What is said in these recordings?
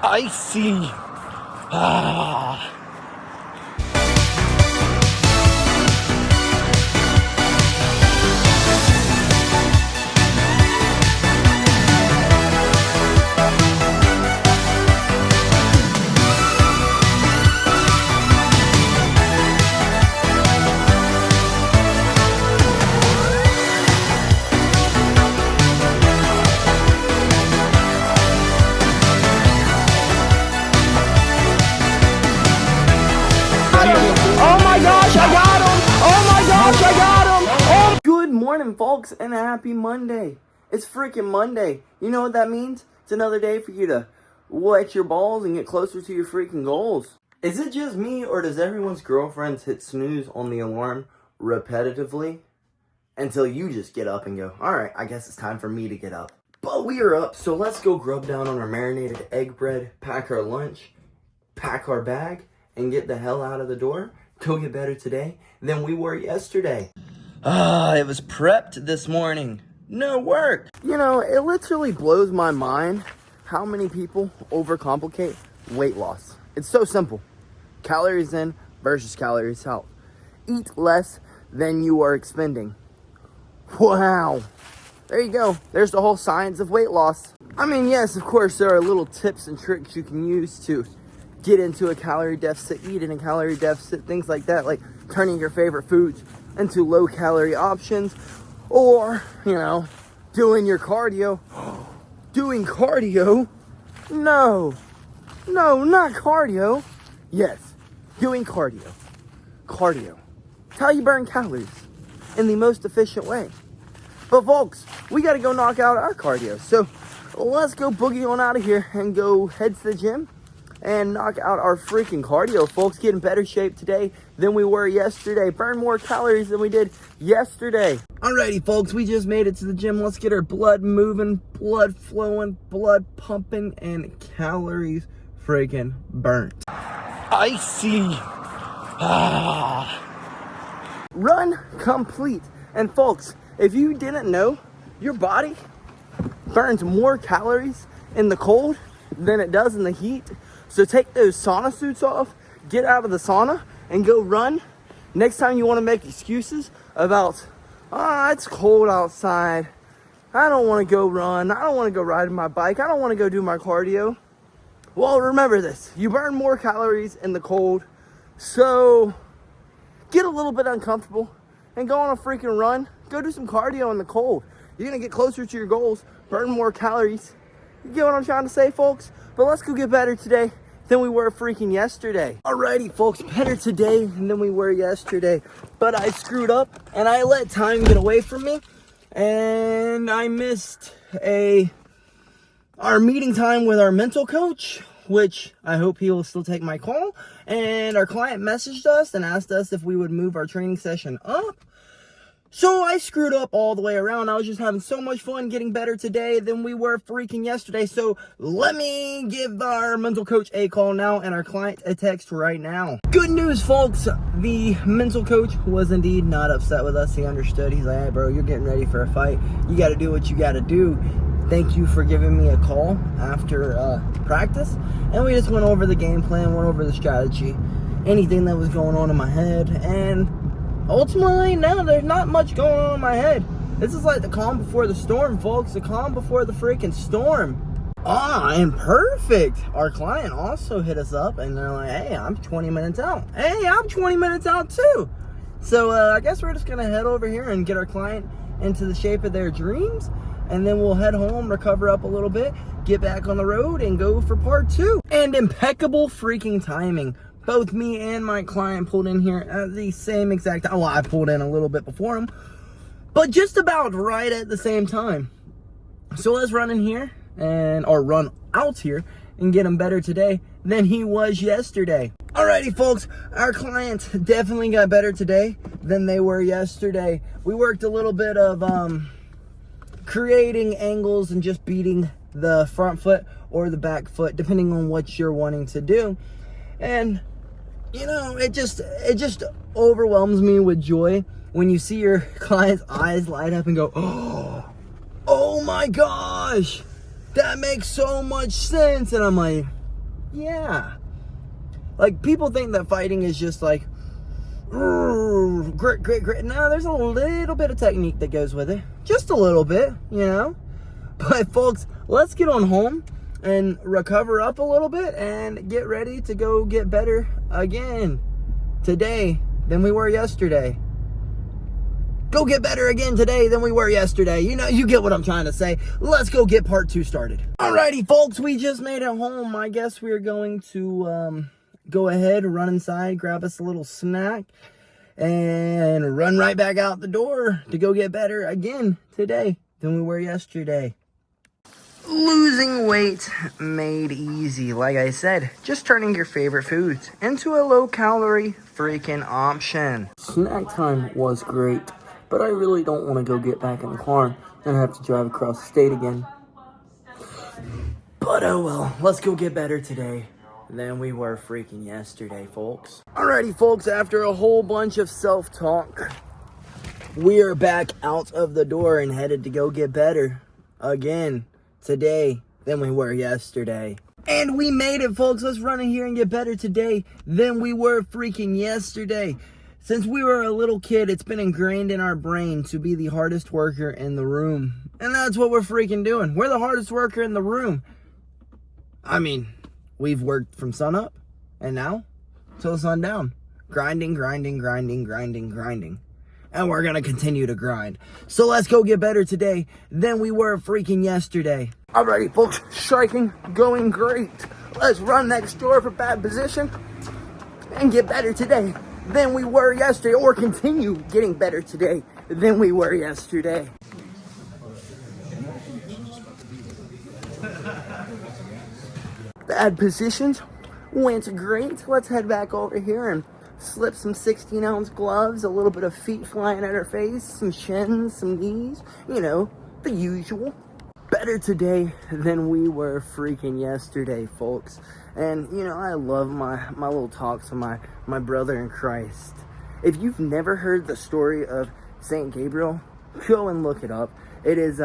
I see. Ah. Oh my gosh, I got him! Oh my gosh, I got him! Oh. Good morning, folks, and a happy Monday. It's freaking Monday. You know what that means? It's another day for you to wet your balls and get closer to your freaking goals. Is it just me, or does everyone's girlfriends hit snooze on the alarm repetitively until you just get up and go, alright, I guess it's time for me to get up. But we are up, so let's go grub down on our marinated egg bread, pack our lunch, pack our bag, and get the hell out of the door. Go get better today than we were yesterday. It was prepped this morning. No work. You know, it literally blows my mind how many people overcomplicate weight loss. It's so simple. Calories in versus calories out. Eat less than you are expending. Wow. There you go. There's the whole science of weight loss. I mean, yes, of course, there are little tips and tricks you can use to get into a calorie deficit, eat in a calorie deficit, things like that, like turning your favorite foods into low calorie options, or, you know, doing your cardio. Doing cardio? No, not cardio. Yes, doing cardio. Cardio. It's how you burn calories in the most efficient way. But folks, we gotta go knock out our cardio. So let's go boogie on out of here and go head to the gym and knock out our freaking cardio, folks. Get in better shape today than we were yesterday. Burn more calories than we did yesterday. Alrighty, folks, we just made it to the gym. Let's get our blood moving, blood flowing, blood pumping, and calories freaking burnt. I see. Ah. Run complete. And folks, if you didn't know, your body burns more calories in the cold than it does in the heat. So take those sauna suits off, get out of the sauna, and go run. Next time you want to make excuses about, it's cold outside, I don't want to go run, I don't want to go ride my bike, I don't want to go do my cardio. Well, remember this, you burn more calories in the cold, so get a little bit uncomfortable and go on a freaking run. Go do some cardio in the cold. You're going to get closer to your goals, burn more calories. You get what I'm trying to say, folks? But let's go get better today than we were freaking yesterday. Alrighty, folks, better today than we were yesterday. But I screwed up and I let time get away from me. And I missed our meeting time with our mental coach, which I hope he will still take my call. And our client messaged us and asked us if we would move our training session up. So I screwed up all the way around. I was just having so much fun getting better today than we were freaking yesterday. So let me give our mental coach a call now and our client a text right now. Good news, folks. The mental coach was indeed not upset with us. He understood. He's like, hey, bro, you're getting ready for a fight. You got to do what you got to do. Thank you for giving me a call after practice. And we just went over the game plan, went over the strategy, anything that was going on in my head. And ultimately, no, there's not much going on in my head. This is like the calm before the storm, folks. The calm before the freaking storm. And perfect. Our client also hit us up and they're like, hey, I'm 20 minutes out. Hey, I'm 20 minutes out too. So I guess we're just going to head over here and get our client into the shape of their dreams. And then we'll head home, recover up a little bit, get back on the road, and go for part 2. And impeccable freaking timing. Both me and my client pulled in here at the same exact time. Well, I pulled in a little bit before him, but just about right at the same time. So let's run in here or run out here and get him better today than he was yesterday. Alrighty, folks, our clients definitely got better today than they were yesterday. We worked a little bit of creating angles and just beating the front foot or the back foot, depending on what you're wanting to do. And you know, it just overwhelms me with joy when you see your client's eyes light up and go, oh my gosh, that makes so much sense. And I'm like, yeah. Like, people think that fighting is just like, grit, grit, grit. No, there's a little bit of technique that goes with it. Just a little bit, you know. But folks, let's get on home and recover up a little bit and get ready to go get better again today than we were yesterday. Go get better again today than we were yesterday. You know, you get what I'm trying to say. Let's go get part 2 started. Alrighty, folks, we just made it home. I guess we're going to go ahead, run inside, grab us a little snack, and run right back out the door to go get better again today than we were yesterday. Losing weight made easy. Like I said, just turning your favorite foods into a low-calorie freaking option. Snack time was great, but I really don't want to go get back in the car and have to drive across the state again. But oh well, let's go get better today than we were freaking yesterday, folks. Alrighty, folks, after a whole bunch of self-talk, we are back out of the door and headed to go get better again today than we were yesterday. And we made it, folks. Let's run in here and get better today than we were freaking yesterday. Since we were a little kid, it's been ingrained in our brain to be the hardest worker in the room. And that's what we're freaking doing. We're the hardest worker in the room. I mean, we've worked from sunup and now till sundown. Grinding, grinding, grinding, grinding, grinding. And we're gonna continue to grind. So let's go get better today than we were freaking yesterday. Alrighty, folks, striking, going great. Let's run next door for bad position and get better today than we were yesterday, or continue getting better today than we were yesterday. Bad positions went great. Let's head back over here and slip some 16-ounce gloves, a little bit of feet flying at her face, some shins, some knees, you know, the usual. Better today than we were freaking yesterday, folks. And, you know, I love my little talks with my brother in Christ. If you've never heard the story of St. Gabriel, go and look it up. It is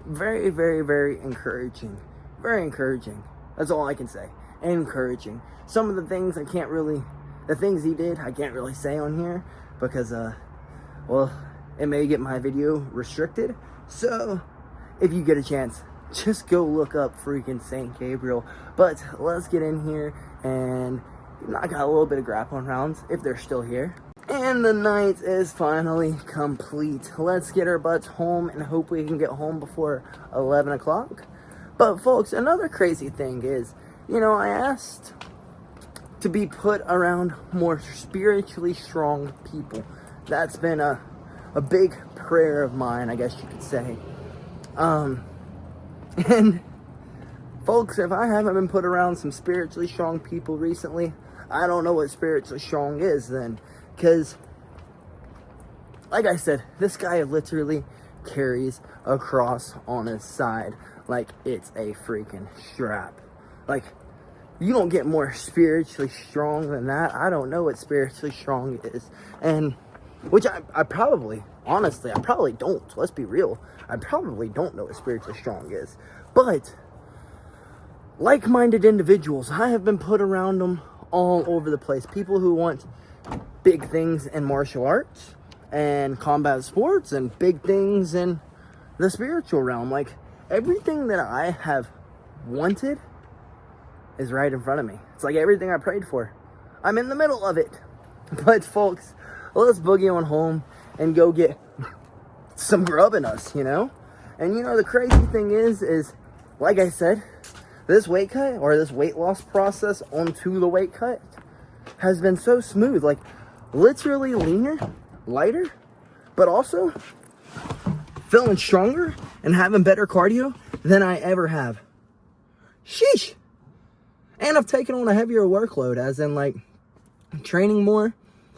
very, very, very encouraging. Very encouraging. That's all I can say. Encouraging. Some of the things the things he did, I can't really say on here because, well, it may get my video restricted. So, if you get a chance, just go look up freaking St. Gabriel. But let's get in here and knock out a little bit of grappling rounds if they're still here. And the night is finally complete. Let's get our butts home and hope we can get home before 11 o'clock. But folks, another crazy thing is, you know, I asked to be put around more spiritually strong people. That's been a big prayer of mine, I guess you could say. And folks, if I haven't been put around some spiritually strong people recently, I don't know what spiritually strong is then. Because, like I said, this guy literally carries a cross on his side like it's a freaking strap. Like, you don't get more spiritually strong than that. I don't know what spiritually strong is. And, which I probably, honestly, I probably don't. Let's be real. I probably don't know what spiritually strong is. But, like-minded individuals, I have been put around them all over the place. People who want big things in martial arts and combat sports and big things in the spiritual realm. Like, everything that I have wanted is right in front of me. It's like everything I prayed for. I'm in the middle of it. But folks, let's boogie on home and go get some grub in us, you know? And you know, the crazy thing is like I said, this weight cut or this weight loss process onto the weight cut has been so smooth. Like, literally leaner, lighter, but also feeling stronger and having better cardio than I ever have. Sheesh. And I've taken on a heavier workload, as in, like, training more.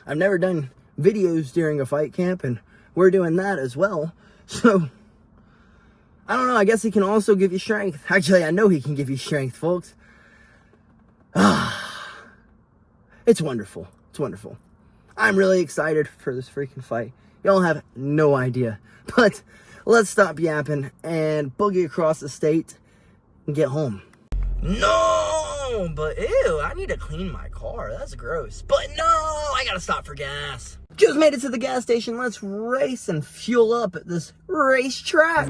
I've never done videos during a fight camp, and we're doing that as well. So, I don't know, I guess he can also give you strength. Actually, I know he can give you strength, folks. It's wonderful. It's wonderful. I'm really excited for this freaking fight. Y'all have no idea. But let's stop yapping and boogie across the state and get home. No! No, but ew, I need to clean my car. That's gross. But no, I gotta stop for gas. Just made it to the gas station. Let's race and fuel up at this racetrack.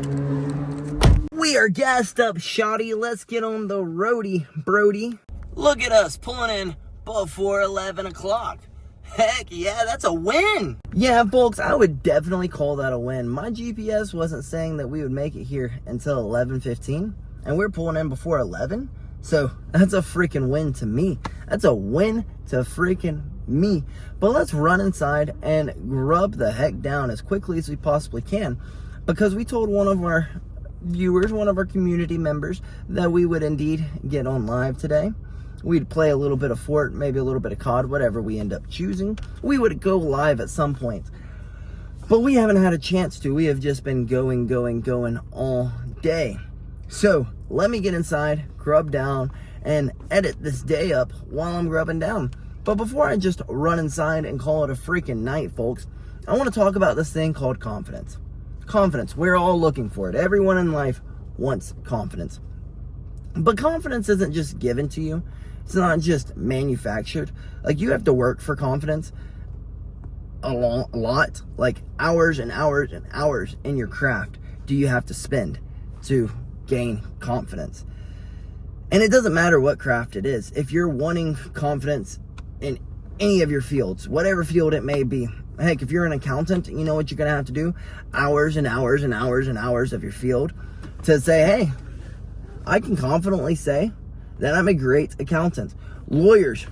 We are gassed up, shoddy. Let's get on the roadie, Brody. Look at us pulling in before 11 o'clock. Heck yeah, that's a win. Yeah, folks, I would definitely call that a win. My GPS wasn't saying that we would make it here until 11:15, and we're pulling in before 11. So that's a freaking win to me. That's a win to freaking me. But let's run inside and grub the heck down as quickly as we possibly can, because we told one of our viewers, one of our community members, that we would indeed get on live today. We'd play a little bit of Fort, maybe a little bit of COD, whatever we end up choosing. We would go live at some point. But we haven't had a chance to. We have just been going all day. So let me get inside, grub down, and edit this day up while I'm grubbing down. But before I just run inside and call it a freaking night, folks, I want to talk about this thing called confidence. Confidence, we're all looking for it. Everyone in life wants confidence. But confidence isn't just given to you. It's not just manufactured. Like, you have to work for confidence a lot. Like, hours and hours and hours in your craft do you have to spend to gain confidence. And it doesn't matter what craft it is. If you're wanting confidence in any of your fields, whatever field it may be. Heck, if you're an accountant, you know what you're going to have to do? Hours and hours and hours and hours of your field to say, hey, I can confidently say that I'm a great accountant. Lawyers,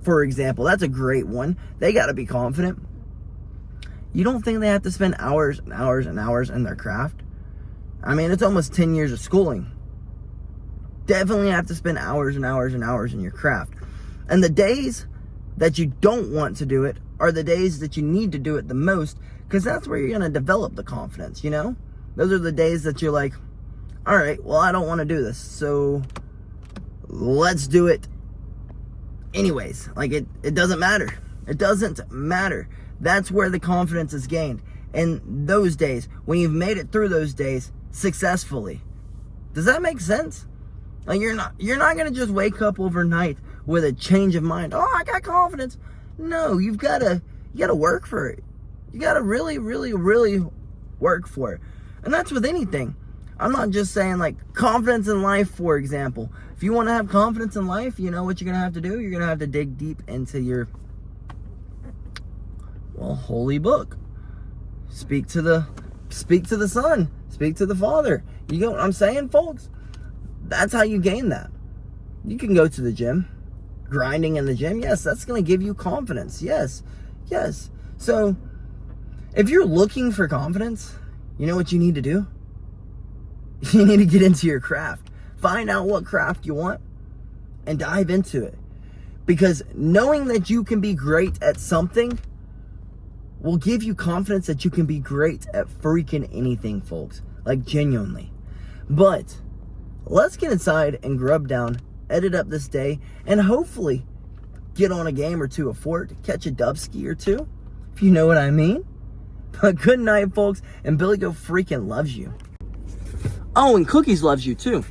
for example, that's a great one. They got to be confident. You don't think they have to spend hours and hours and hours in their craft? I mean, it's almost 10 years of schooling. Definitely have to spend hours and hours and hours in your craft. And the days that you don't want to do it are the days that you need to do it the most, because that's where you're going to develop the confidence, you know? Those are the days that you're like, all right, well, I don't want to do this, so let's do it anyways. Like, it doesn't matter. It doesn't matter. That's where the confidence is gained. In those days, when you've made it through those days successfully. Does that make sense? Like, you're not going to just wake up overnight with a change of mind. Oh, I got confidence. No, you got to work for it. You got to really, really, really work for it. And that's with anything. I'm not just saying, like, confidence in life, for example. If you want to have confidence in life, you know what you're going to have to do? You're going to have to dig deep into your, well, holy book. Speak to the Son. Speak to the Father. You get what I'm saying, folks? That's how you gain that. You can go to the gym. Grinding in the gym, yes, that's going to give you confidence. Yes. So, if you're looking for confidence, you know what you need to do? You need to get into your craft. Find out what craft you want and dive into it. Because knowing that you can be great at something will give you confidence that you can be great at freaking anything, folks. Like, genuinely. But let's get inside and grub down, edit up this day, and hopefully get on a game or two of Fort, catch a dubski or two, if you know what I mean. But good night, folks, and BillyGoat freaking loves you. Oh, and Cookies loves you too.